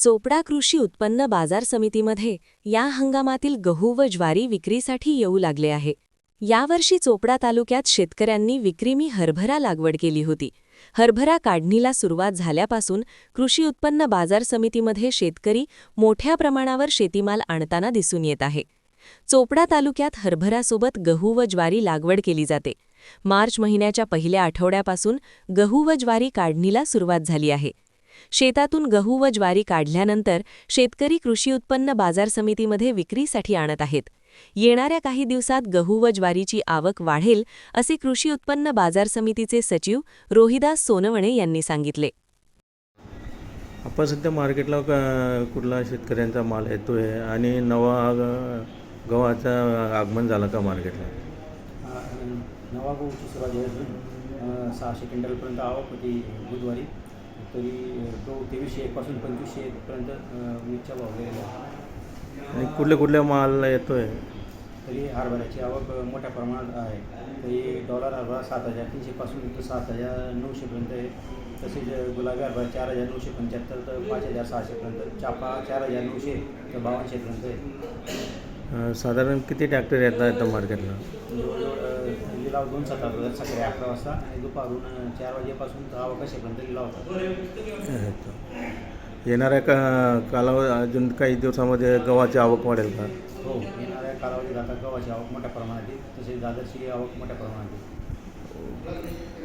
चोपडा कृषी उत्पन्न बाजार समितीमध्ये या हंगामातील गहू व ज्वारी विक्रीसाठी येऊ लागले आहे। यावर्षी चोपडा तालुक्यात शेतकऱ्यांनी विक्रीमी हरभरा लागवड केली होती। हरभरा काढणीला सुरुवात झाल्यापासून कृषी उत्पन्न बाजार समितीमध्ये शेतकरी मोठ्या प्रमाणावर शेतीमाल आणताना दिसून येत आहे। चोपडा तालुक्यात हरभरासोबत गहू व ज्वारी लागवड केली जाते। मार्च महिन्याच्या पहिल्या आठवड्यापासून गहू व ज्वारी काढणीला सुरुवात झाली आहे। शेतातून गहू व ज्वारी काढल्यानंतर शेतकरी कृषी उत्पन्न बाजार समितीमध्ये विक्रीसाठी आणत आहेत। येणाऱ्या काही दिवसात गहू व ज्वारीची आवक वाढेल असे कृषी उत्पन्न बाजार समितीचे सचिव रोहिदास सोनवणे यांनी सांगितले। आपण सध्या मार्केटला कुठला शेतकऱ्यांचा माल येतोय आणि नवा गव्हाचं आगमन झालं का मार्केटला? नवा गहूची सुरुवात झाली 600 क्विंटलपर्यंत आवक होती बुधवारी। तरी तो 2301 पासून 2501 पर्यंत वीजचा भाव गेलेला आहे। आणि कुठल्या माल येतोय? तरी हरभऱ्याची आवक मोठ्या प्रमाणात आहे। तरी डॉलर हरभरा 7300 पासून तर 7900 पर्यंत आहे। तसेच गुलाबी हरभरा 4975 तर 5600 पर्यंत, चाफा 4900 तर 5200 पर्यंत आहे। साधारण किती ट्रॅक्टर येतात मार्केटला? लिलाव 2 सकाळी 11 वाजता आणि दुपारून 4 वाजेपासून 10 वाजेपर्यंत लिलाव होता। येणाऱ्या कालावधी अजून काही दिवसामध्ये गव्हाची आवक वाढेल का? हो, येणाऱ्या कालावधीत आता गव्हाची आवक मोठ्या प्रमाणात आहे। तसेच दादरची आवक मोठ्या प्रमाणात आहे।